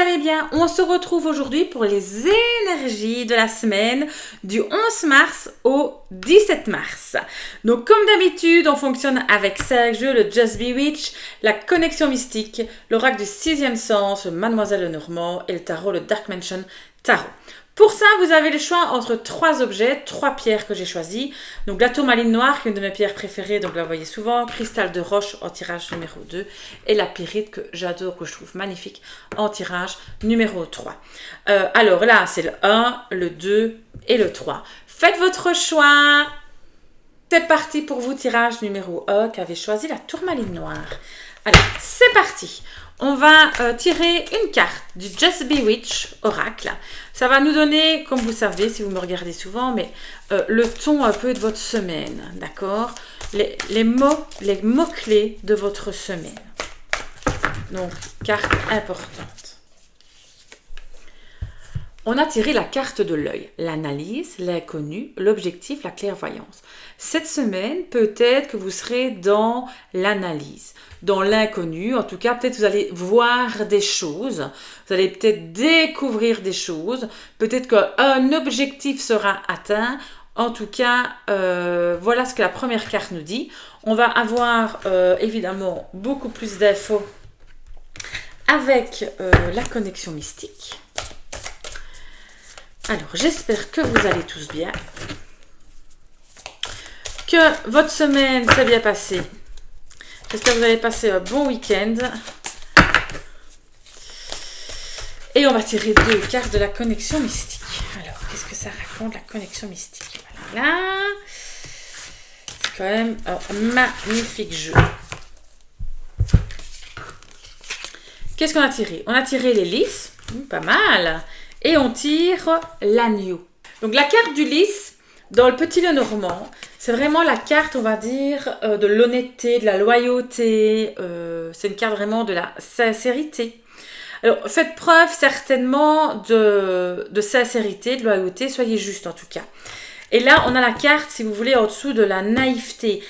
allez bien? On se retrouve aujourd'hui pour les énergies de la semaine du 11 mars au 17 mars. Donc comme d'habitude, on fonctionne avec 5 jeux, le Just Bewitch, la connexion mystique, l'oracle du sixième sens, le Mademoiselle Lenormand et le tarot, le Dark Mansion Tarot. Pour ça, vous avez le choix entre 3 objets, 3 pierres que j'ai choisies. Donc la tourmaline noire, qui est une de mes pierres préférées, donc là vous voyez souvent, cristal de roche en tirage numéro 2 et la pyrite que j'adore, que je trouve magnifique en tirage numéro 3. Alors là, c'est le 1, le 2 et le 3. Faites votre choix. C'est parti pour vous, tirage numéro 1 qui avait choisi la tourmaline noire. Alors, c'est parti. On va tirer une carte du Just Bewitch Oracle. Ça va nous donner, comme vous savez, si vous me regardez souvent, mais le ton un peu de votre semaine, d'accord? Les mots-clés de votre semaine. Donc, carte importante. On a tiré la carte de l'œil, l'analyse, l'inconnu, l'objectif, la clairvoyance. Cette semaine, peut-être que vous serez dans l'analyse, dans l'inconnu. En tout cas, peut-être vous allez voir des choses, vous allez peut-être découvrir des choses, peut-être qu'un objectif sera atteint. En tout cas, voilà ce que la première carte nous dit. On va avoir évidemment beaucoup plus d'infos avec la connexion mystique. Alors, j'espère que vous allez tous bien, que votre semaine s'est bien passée. J'espère que vous avez passé un bon week-end. Et on va tirer 2 cartes de la connexion mystique. Alors, qu'est-ce que ça raconte, la connexion mystique? Voilà. C'est quand même un magnifique jeu. Qu'est-ce qu'on a tiré? On a tiré les lys, pas mal. Et on tire l'agneau. Donc la carte du lys, dans le petit Lenormand, c'est vraiment la carte, on va dire, de l'honnêteté, de la loyauté. C'est une carte vraiment de la sincérité. Alors faites preuve certainement de sincérité, de loyauté, soyez juste en tout cas. Et là, on a la carte, si vous voulez, en dessous de la naïveté.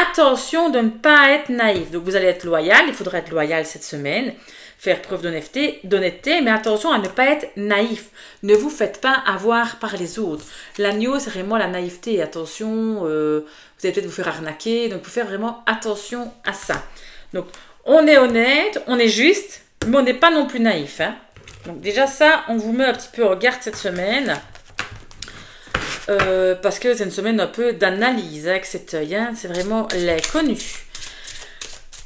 Attention de ne pas être naïf. Donc vous allez être loyal, il faudra être loyal cette semaine. Faire preuve d'honnêteté, mais attention à ne pas être naïf. Ne vous faites pas avoir par les autres. L'agneau, c'est vraiment la naïveté. Attention, vous allez peut-être vous faire arnaquer, donc il faut faire vraiment attention à ça. Donc, on est honnête, on est juste, mais on n'est pas non plus naïf. Hein. Donc déjà ça, on vous met un petit peu en garde cette semaine, parce que c'est une semaine un peu d'analyse avec cet œil. Hein. C'est vraiment l'inconnu.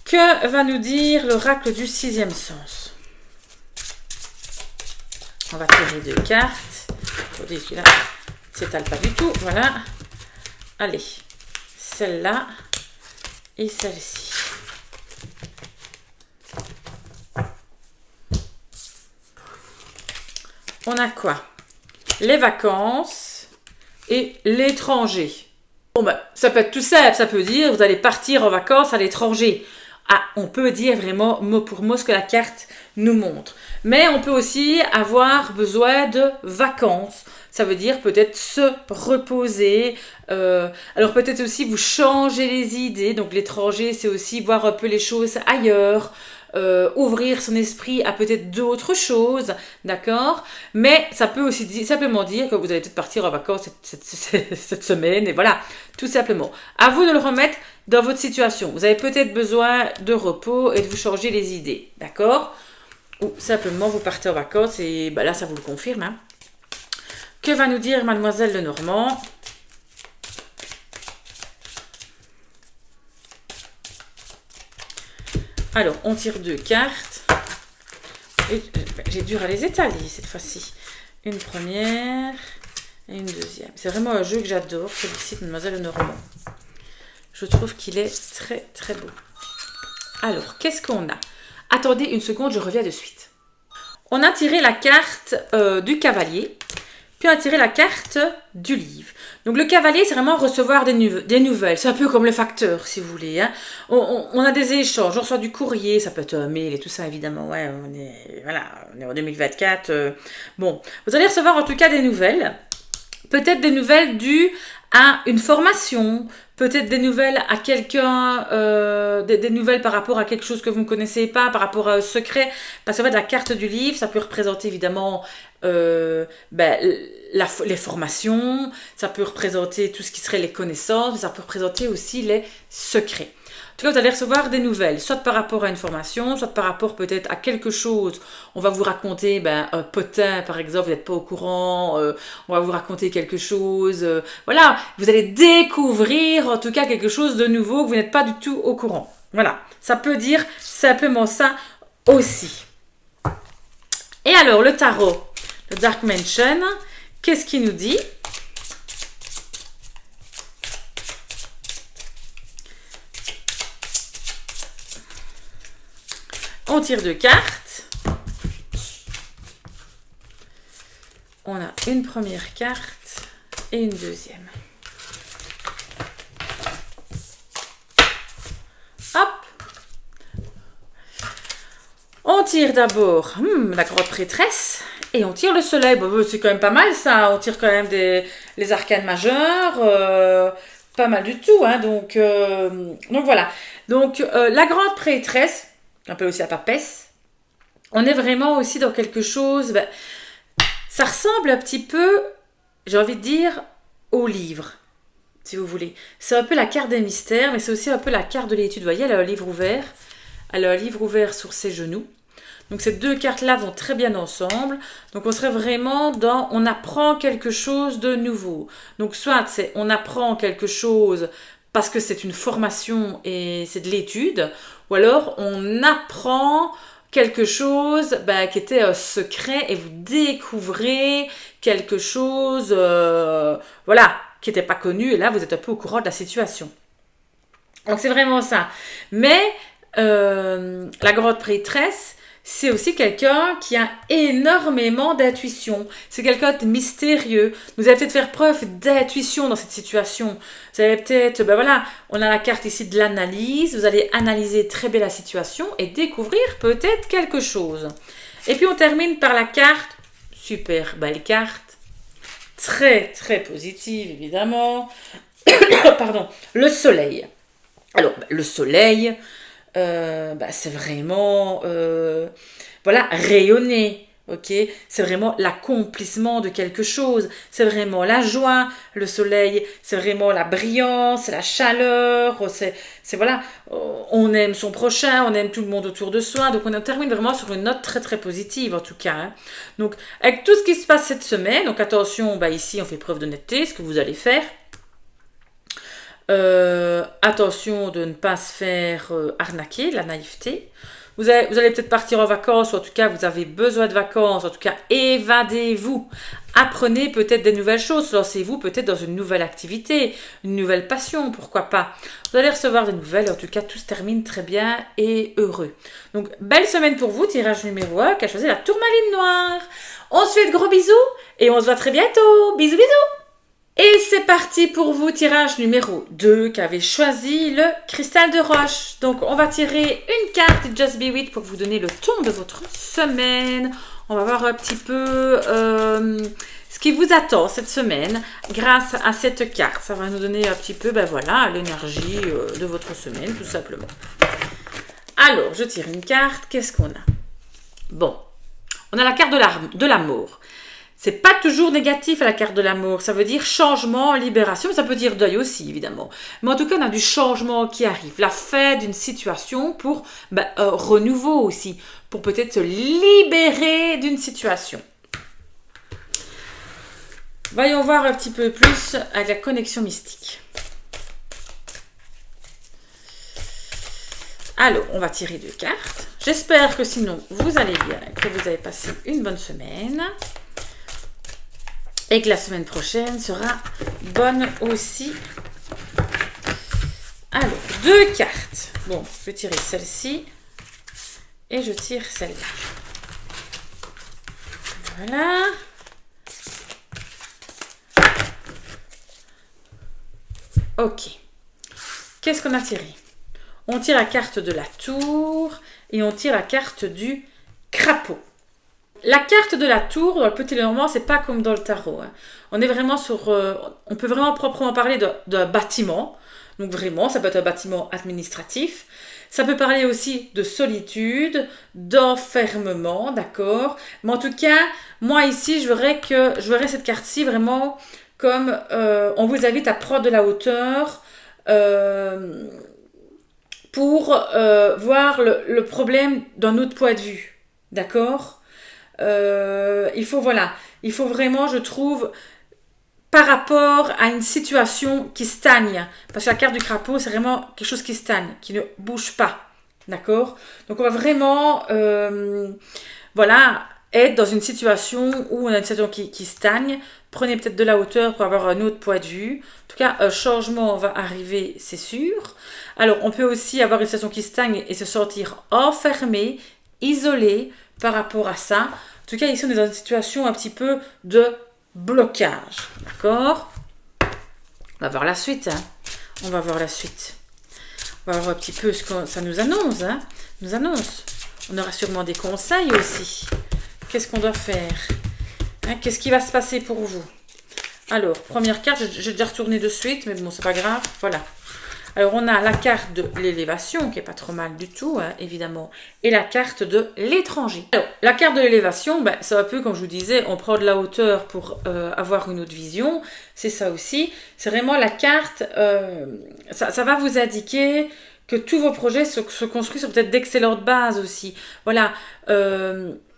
Que va nous dire l'oracle du sixième sens? On va tirer 2 cartes. Attendez, celui-là ne s'étale pas du tout. Voilà. Allez, celle-là et celle-ci. On a quoi? Les vacances et l'étranger. Bon ben, ça peut être tout simple. Ça peut dire vous allez partir en vacances à l'étranger. Ah, on peut dire vraiment mot pour mot ce que la carte nous montre. Mais on peut aussi avoir besoin de vacances. Ça veut dire peut-être se reposer. Alors peut-être aussi vous changer les idées. Donc l'étranger, c'est aussi voir un peu les choses ailleurs. Ouvrir son esprit à peut-être d'autres choses, d'accord? Mais ça peut aussi simplement dire que vous allez peut-être partir en vacances cette semaine, et voilà, tout simplement. À vous de le remettre dans votre situation. Vous avez peut-être besoin de repos et de vous changer les idées, d'accord? Ou simplement vous partez en vacances et ben là ça vous le confirme. Hein. Que va nous dire Mademoiselle Lenormand? Alors, on tire 2 cartes. Et j'ai dû à les étaler cette fois-ci. Une première et une deuxième. C'est vraiment un jeu que j'adore, celui-ci de Mademoiselle Lenormand. Je trouve qu'il est très très beau. Alors, qu'est-ce qu'on a? Attendez une seconde, je reviens de suite. On a tiré la carte du cavalier, puis on a tiré la carte du livre. Donc le cavalier, c'est vraiment recevoir des nouvelles. C'est un peu comme le facteur, si vous voulez. Hein. On a des échanges, on reçoit du courrier, ça peut être un mail et tout ça, évidemment. Ouais, on est en 2024. Bon, vous allez recevoir en tout cas des nouvelles. Peut-être des nouvelles dues à une formation, peut-être des nouvelles à quelqu'un, des nouvelles par rapport à quelque chose que vous ne connaissez pas, par rapport à un secret. Parce qu'en fait, la carte du livre, ça peut représenter évidemment les formations, ça peut représenter tout ce qui serait les connaissances, mais ça peut représenter aussi les secrets. En tout cas, vous allez recevoir des nouvelles, soit par rapport à une formation, soit par rapport peut-être à quelque chose. On va vous raconter un potin, par exemple, vous n'êtes pas au courant, on va vous raconter quelque chose. Voilà, vous allez découvrir en tout cas quelque chose de nouveau que vous n'êtes pas du tout au courant. Voilà, ça peut dire simplement ça aussi. Et alors, le tarot, le Dark Mansion, qu'est-ce qu'il nous dit ? On tire 2 cartes. On a une première carte et une deuxième. Hop. On tire d'abord la grande prêtresse et on tire le soleil. Bon, c'est quand même pas mal ça. On tire quand même les arcanes majeures. Pas mal du tout. Hein, donc voilà. Donc la grande prêtresse, on appelle aussi la papesse. On est vraiment aussi dans quelque chose, ça ressemble un petit peu, j'ai envie de dire, au livre, si vous voulez. C'est un peu la carte des mystères, mais c'est aussi un peu la carte de l'étude. Vous voyez, elle a un livre ouvert. Elle a un livre ouvert sur ses genoux. Donc ces deux cartes-là vont très bien ensemble. Donc on serait vraiment dans, on apprend quelque chose de nouveau. Donc soit c'est, on apprend quelque chose parce que c'est une formation et c'est de l'étude, ou alors on apprend quelque chose qui était un secret et vous découvrez quelque chose qui n'était pas connu et là vous êtes un peu au courant de la situation. Donc c'est vraiment ça. Mais la grande prêtresse, c'est aussi quelqu'un qui a énormément d'intuition. C'est quelqu'un de mystérieux. Vous allez peut-être faire preuve d'intuition dans cette situation. Vous allez peut-être, on a la carte ici de l'analyse. Vous allez analyser très bien la situation et découvrir peut-être quelque chose. Et puis on termine par la carte, super belle carte, très très positive évidemment. Pardon, le soleil. Alors, le soleil... c'est vraiment rayonner, ok, c'est vraiment l'accomplissement de quelque chose, c'est vraiment la joie, le soleil, c'est vraiment la brillance, la chaleur, c'est voilà, on aime son prochain, on aime tout le monde autour de soi, donc on termine vraiment sur une note très très positive en tout cas, hein. Donc avec tout ce qui se passe cette semaine, donc attention, ici on fait preuve d'honnêteté, ce que vous allez faire. Attention de ne pas se faire arnaquer, de la naïveté. Vous allez peut-être partir en vacances, ou en tout cas vous avez besoin de vacances, en tout cas évadez-vous. Apprenez peut-être des nouvelles choses, lancez-vous peut-être dans une nouvelle activité, une nouvelle passion, pourquoi pas. Vous allez recevoir des nouvelles, en tout cas tout se termine très bien et heureux. Donc belle semaine pour vous, tirage numéro 1 qui a choisi la tourmaline noire. On se fait de gros bisous et on se voit très bientôt. Bisous bisous. Et c'est parti pour vous, tirage numéro 2 qui avait choisi le cristal de roche. Donc on va tirer une carte de Just Be With pour vous donner le ton de votre semaine. On va voir un petit peu ce qui vous attend cette semaine grâce à cette carte. Ça va nous donner un petit peu l'énergie de votre semaine tout simplement. Alors je tire une carte, qu'est-ce qu'on a? Bon, on a la carte de l'amour. C'est pas toujours négatif à la carte de l'amour, ça veut dire changement, libération, ça peut dire deuil aussi évidemment. Mais en tout cas, on a du changement qui arrive, la fin d'une situation pour renouveau aussi, pour peut-être se libérer d'une situation. Voyons voir un petit peu plus avec la connexion mystique. Alors, on va tirer 2 cartes. J'espère que sinon, vous allez bien, que vous avez passé une bonne semaine. Et que la semaine prochaine sera bonne aussi. Alors, 2 cartes. Bon, je vais tirer celle-ci. Et je tire celle-là. Voilà. Ok. Qu'est-ce qu'on a tiré? On tire la carte de la tour et on tire la carte du crapaud. la carte de la tour dans le petit Lenormand, c'est pas comme dans le tarot. Hein. On est vraiment sur, on peut vraiment proprement parler d'un bâtiment. Donc vraiment, ça peut être un bâtiment administratif. Ça peut parler aussi de solitude, d'enfermement, d'accord. Mais en tout cas, moi ici, je verrais cette carte-ci vraiment comme on vous invite à prendre de la hauteur pour voir le problème d'un autre point de vue, d'accord. Il faut vraiment, je trouve, par rapport à une situation qui stagne, parce que la carte du crapaud, c'est vraiment quelque chose qui stagne, qui ne bouge pas, d'accord. Donc on va vraiment, être dans une situation où on a une situation qui stagne. Prenez peut-être de la hauteur pour avoir un autre point de vue. En tout cas, un changement va arriver, c'est sûr. Alors, on peut aussi avoir une situation qui stagne et se sentir enfermé, isolé par rapport à ça. En tout cas, ici, on est dans une situation un petit peu de blocage. D'accord? On va voir la suite. Hein. On va voir la suite. On va voir un petit peu ce que ça nous annonce. Hein. Nous annonce. On aura sûrement des conseils aussi. Qu'est-ce qu'on doit faire? Hein, qu'est-ce qui va se passer pour vous? Alors, première carte, j'ai déjà retourné de suite, mais bon, c'est pas grave. Voilà. Alors, on a la carte de l'élévation, qui est pas trop mal du tout, hein, évidemment, et la carte de l'étranger. Alors, la carte de l'élévation, c'est un peu, comme je vous disais, on prend de la hauteur pour avoir une autre vision. C'est ça aussi. C'est vraiment la carte, ça va vous indiquer que tous vos projets se construisent sur peut-être d'excellentes bases aussi. Voilà.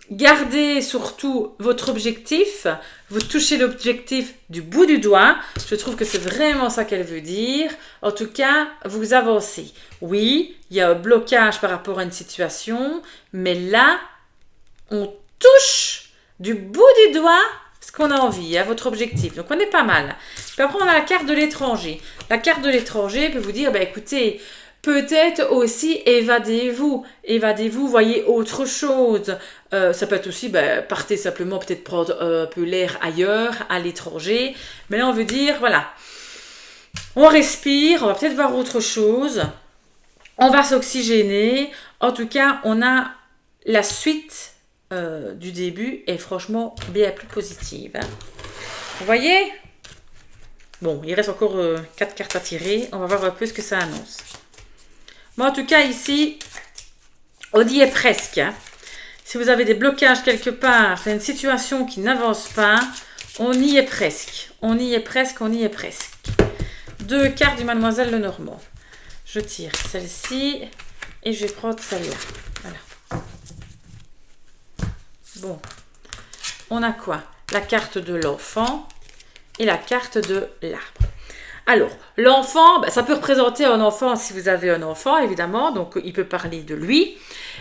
Gardez surtout votre objectif, vous touchez l'objectif du bout du doigt, je trouve que c'est vraiment ça qu'elle veut dire. En tout cas, vous avancez. Oui, il y a un blocage par rapport à une situation, mais là, on touche du bout du doigt ce qu'on a envie, votre objectif. Donc, on est pas mal. Puis après, on a la carte de l'étranger. La carte de l'étranger peut vous dire, écoutez, peut-être aussi évadez-vous, voyez autre chose. Ça peut être aussi, partez simplement peut-être prendre un peu l'air ailleurs, à l'étranger. Mais là, on veut dire, voilà, on respire, on va peut-être voir autre chose. On va s'oxygéner. En tout cas, on a la suite du début est franchement bien plus positive. Hein. Vous voyez? Bon, il reste encore 4 cartes à tirer. On va voir un peu ce que ça annonce. Mais en tout cas, ici, on y est presque. Hein. Si vous avez des blocages quelque part, c'est une situation qui n'avance pas, on y est presque. On y est presque. 2 cartes du Mademoiselle Lenormand. Je tire celle-ci et je vais prendre celle-là. Voilà. Bon. On a quoi? La carte de l'enfant et la carte de l'arbre. Alors, l'enfant, ça peut représenter un enfant si vous avez un enfant, évidemment. Donc, il peut parler de lui.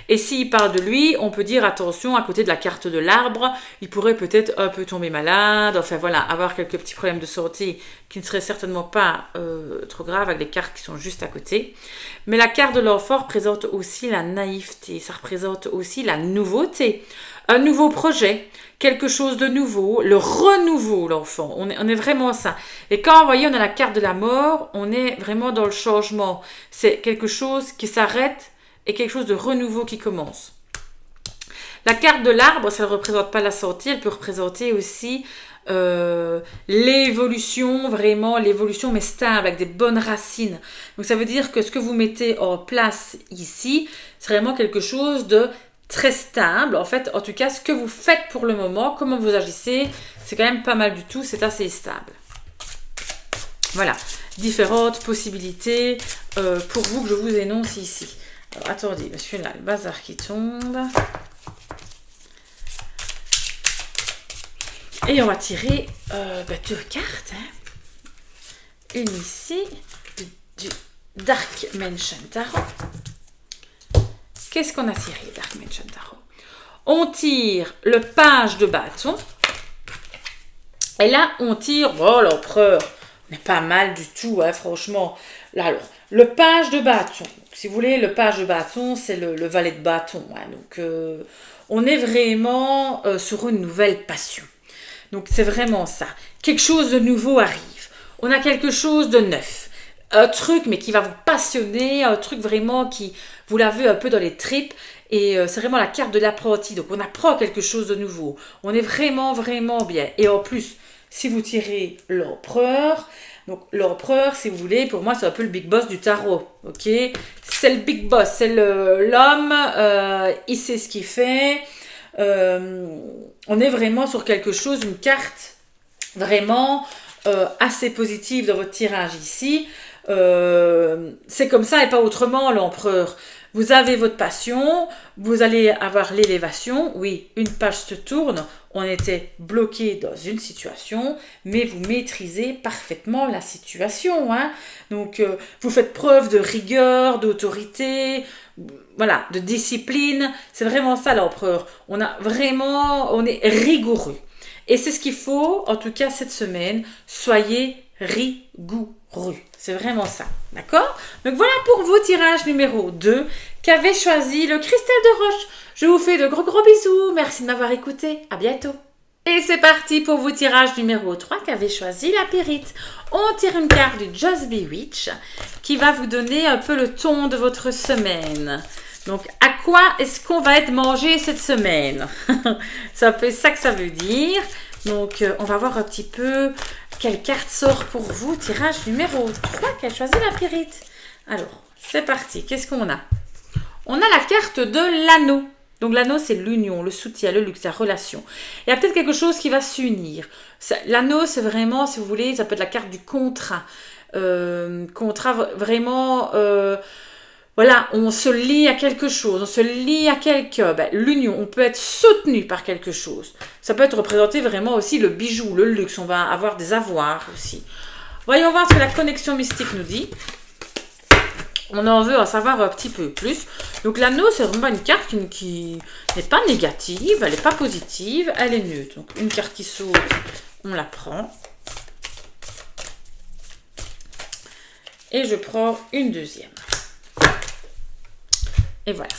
Et s'il parle de lui, on peut dire, attention, à côté de la carte de l'arbre, il pourrait peut-être un peu tomber malade. Enfin, voilà, avoir quelques petits problèmes de santé qui ne seraient certainement pas trop graves avec les cartes qui sont juste à côté. Mais la carte de l'enfant représente aussi la naïveté. Ça représente aussi la nouveauté. Un nouveau projet, quelque chose de nouveau, le renouveau, l'enfant. On est vraiment ça. Et quand, vous voyez, on a la carte de la mort, on est vraiment dans le changement. C'est quelque chose qui s'arrête et quelque chose de renouveau qui commence. La carte de l'arbre, ça ne représente pas la santé, elle peut représenter aussi l'évolution, vraiment l'évolution, mais stable, avec des bonnes racines. Donc ça veut dire que ce que vous mettez en place ici, c'est vraiment quelque chose de très stable. En fait, en tout cas, ce que vous faites pour le moment, comment vous agissez, c'est quand même pas mal du tout, c'est assez stable. Voilà, différentes possibilités pour vous que je vous énonce ici. Alors, attendez, parce que là, le bazar qui tombe. Et on va tirer 2 cartes. Hein. Une ici, du Dark Mansion Tarot. Qu'est-ce qu'on a tiré, Dark Mansion Tarot? On tire le page de bâton. Et là, on tire, l'empereur. On est pas mal du tout, hein, franchement. Là, alors, le page de bâton. Si vous voulez, le page de bâton, c'est le valet de bâton. Hein. Donc, on est vraiment sur une nouvelle passion. Donc, c'est vraiment ça. Quelque chose de nouveau arrive. On a quelque chose de neuf. un truc, mais qui va vous passionner, un truc vraiment qui vous l'avez un peu dans les tripes. Et c'est vraiment la carte de l'apprenti. Donc on apprend quelque chose de nouveau. On est vraiment, vraiment bien. Et en plus, si vous tirez l'empereur, donc l'empereur, si vous voulez, pour moi, c'est un peu le big boss du tarot. Ok, c'est le big boss, c'est l'homme, il sait ce qu'il fait. On est vraiment sur quelque chose, une carte vraiment assez positive dans votre tirage ici. C'est comme ça et pas autrement, l'empereur. Vous avez votre passion, vous allez avoir l'élévation. Oui, une page se tourne, on était bloqué dans une situation, mais vous maîtrisez parfaitement la situation. Hein. Donc, vous faites preuve de rigueur, d'autorité, voilà, de discipline. C'est vraiment ça, l'empereur. On est rigoureux. Et c'est ce qu'il faut, en tout cas cette semaine, soyez rigoureux. C'est vraiment ça, d'accord? Donc voilà pour vos tirages numéro 2 qu'avait choisi le cristal de roche. Je vous fais de gros bisous, merci de m'avoir écouté, à bientôt. Et c'est parti pour vos tirages numéro 3 qu'avait choisi la pyrite. On tire une carte du Just Be Witch qui va vous donner un peu le ton de votre semaine. Donc, à quoi est-ce qu'on va être mangé cette semaine? C'est un peu ça que ça veut dire. Donc, on va voir un petit peu quelle carte sort pour vous. Tirage numéro 3 qu'a choisi la pyrite. Alors, c'est parti. Qu'est-ce qu'on a? On a la carte de l'anneau. Donc, l'anneau, c'est l'union, le soutien, le luxe, la relation. Il y a peut-être quelque chose qui va s'unir. L'anneau, c'est vraiment, si vous voulez, ça peut être la carte du contrat. Contrat vraiment... voilà, on se lie à quelque chose, on se lie à quelqu'un. Ben, l'union, on peut être soutenu par quelque chose. Ça peut être représenté vraiment aussi le bijou, le luxe. On va avoir des avoirs aussi. Voyons voir ce que la connexion mystique nous dit. On en veut en savoir un petit peu plus. Donc l'anneau, c'est vraiment une carte qui n'est pas négative, elle n'est pas positive, elle est neutre. Donc une carte qui saute, on la prend. Et je prends une deuxième. Et voilà.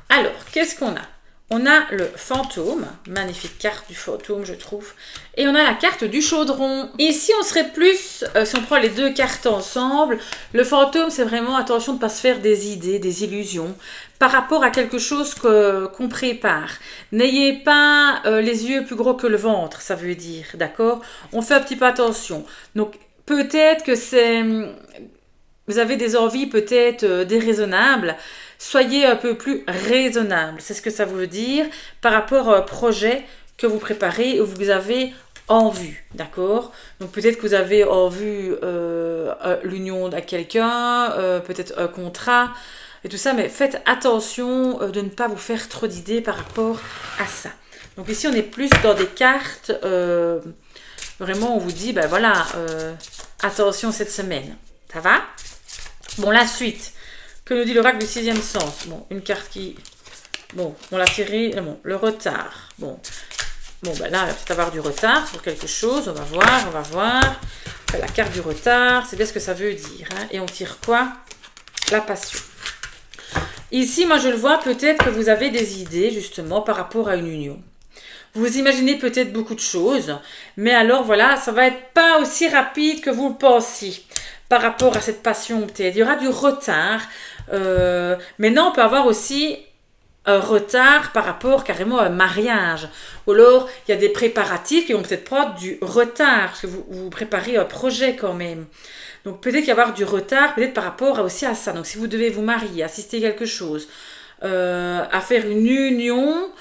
Alors, qu'est-ce qu'on a? On a le fantôme, magnifique carte du fantôme, je trouve. Et on a la carte du chaudron. Ici, on serait plus, si on prend les deux cartes ensemble, le fantôme, c'est vraiment attention de ne pas se faire des idées, des illusions, par rapport à quelque chose qu'on prépare. N'ayez pas les yeux plus gros que le ventre, ça veut dire, d'accord? On fait un petit peu attention. Donc, peut-être que c'est... Vous avez des envies peut-être déraisonnables. Soyez un peu plus raisonnable. C'est ce que ça veut dire par rapport à un projet que vous préparez ou vous avez en vue. D'accord? Donc peut-être que vous avez en vue l'union à quelqu'un, peut-être un contrat et tout ça. Mais faites attention de ne pas vous faire trop d'idées par rapport à ça. Donc ici, on est plus dans des cartes. Vraiment, on vous dit, ben voilà, attention cette semaine. Ça va? Bon, la suite. Que nous dit l'oracle du sixième sens? Bon, une carte qui... Bon, on l'a tiré. Bon, le retard. Bon, ben là, il va peut-être avoir du retard sur quelque chose. On va voir. La carte du retard, c'est bien ce que ça veut dire. Hein. Et on tire quoi? La passion. Ici, moi, je le vois, peut-être que vous avez des idées, justement, par rapport à une union. Vous imaginez peut-être beaucoup de choses. Mais alors, voilà, ça va être pas aussi rapide que vous le pensiez. Par rapport à cette passion, peut-être. Il y aura du retard. Maintenant, on peut avoir aussi un retard par rapport carrément à un mariage. Ou alors, il y a des préparatifs qui vont peut-être prendre du retard, parce que vous préparez un projet quand même. Donc, peut-être qu'il y avoir du retard, peut-être par rapport aussi à ça. Donc, si vous devez vous marier, assister à quelque chose, à faire une union...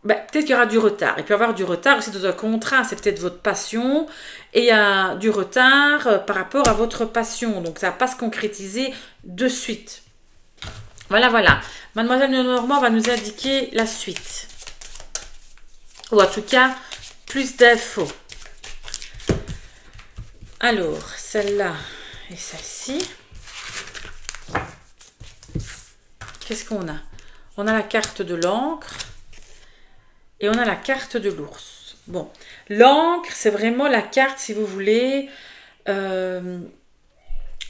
peut-être qu'il y aura du retard. Il peut y avoir du retard aussi dans un contrat. C'est peut-être votre passion. Et il y a du retard par rapport à votre passion. Donc, ça ne va pas se concrétiser de suite. Voilà. Mademoiselle Normand va nous indiquer la suite. Ou en tout cas, plus d'infos. Alors, celle-là et celle-ci. Qu'est-ce qu'on a? On a la carte de l'encre. Et on a la carte de l'ours. Bon, l'encre, c'est vraiment la carte, si vous voulez, de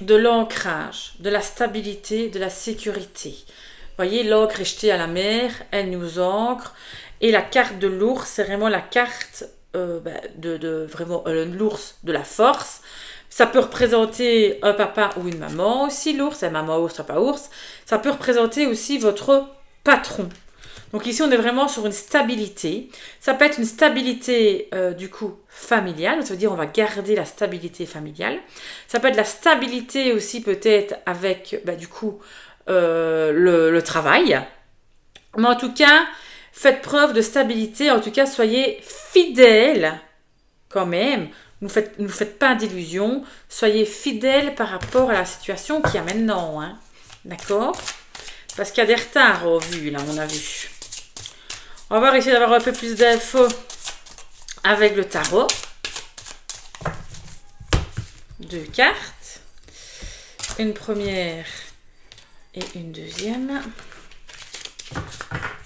l'ancrage, de la stabilité, de la sécurité. Vous voyez, l'encre est jetée à la mer, elle nous ancre. Et la carte de l'ours, c'est vraiment la carte de vraiment l'ours de la force. Ça peut représenter un papa ou une maman aussi, l'ours, un maman ours, papa ours. Ça peut représenter aussi votre patron. Donc ici, on est vraiment sur une stabilité. Ça peut être une stabilité, du coup, familiale. Ça veut dire on va garder la stabilité familiale. Ça peut être la stabilité aussi peut-être avec, du coup, le travail. Mais en tout cas, faites preuve de stabilité. En tout cas, soyez fidèles quand même. Ne vous faites pas d'illusions. Soyez fidèles par rapport à la situation qu'il y a maintenant. Hein. D'accord? Parce qu'il y a des retards au vu, là, on a vu. On va essayer d'avoir un peu plus d'infos avec le tarot. 2 cartes. Une première et une deuxième.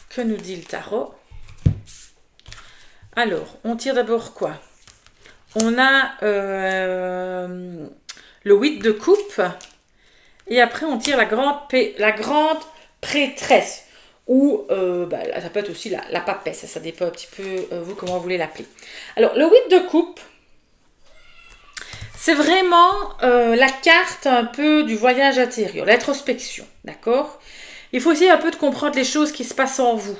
Que nous dit le tarot? Alors, on tire d'abord quoi? On a le 8 de coupe. Et après, on tire la grande prêtresse. Ou ça peut être aussi la papesse. Ça dépend un petit peu, vous, comment vous voulez l'appeler. Alors, le 8 de coupe, c'est vraiment la carte un peu du voyage intérieur, l'introspection, d'accord? Il faut essayer un peu de comprendre les choses qui se passent en vous.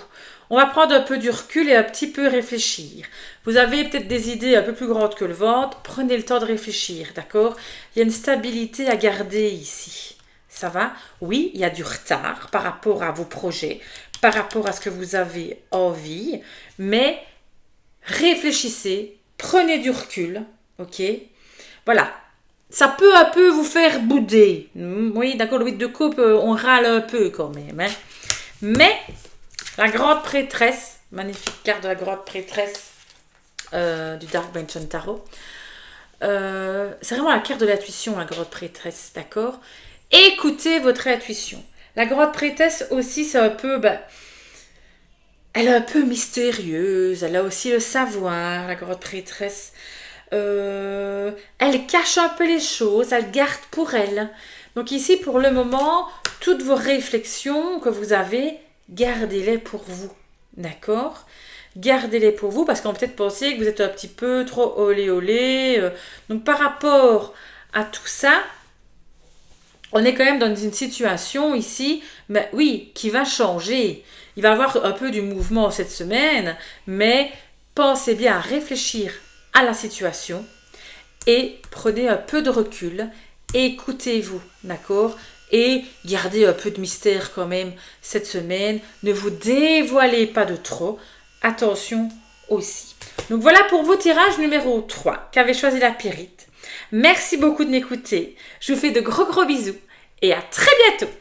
On va prendre un peu du recul et un petit peu réfléchir. Vous avez peut-être des idées un peu plus grandes que le ventre. Prenez le temps de réfléchir, d'accord? Il y a une stabilité à garder ici. Ça va? Oui, il y a du retard par rapport à vos projets, par rapport à ce que vous avez envie, mais réfléchissez, prenez du recul, ok? Voilà. Ça peut un peu vous faire bouder. Oui, d'accord, le 8 de coupe, on râle un peu quand même. Hein? Mais la grande prêtresse, magnifique carte de la grande prêtresse du Dark Mansion Tarot. C'est vraiment la carte de l'intuition, la grande prêtresse, d'accord? Écoutez votre intuition. La grande prêtresse aussi, c'est un peu... elle est un peu mystérieuse, elle a aussi le savoir, la grande prêtresse. Elle cache un peu les choses, elle garde pour elle. Donc ici, pour le moment, toutes vos réflexions que vous avez, gardez-les pour vous. D'accord? Gardez-les pour vous parce qu'on peut peut-être penser que vous êtes un petit peu trop olé olé. Donc par rapport à tout ça, on est quand même dans une situation ici, mais oui, qui va changer. Il va y avoir un peu du mouvement cette semaine, mais pensez bien à réfléchir à la situation et prenez un peu de recul, écoutez-vous, d'accord? Et gardez un peu de mystère quand même cette semaine. Ne vous dévoilez pas de trop. Attention aussi. Donc voilà pour vos tirages numéro 3 qu'avait choisi la Pyrite. Merci beaucoup de m'écouter. Je vous fais de gros bisous et à très bientôt.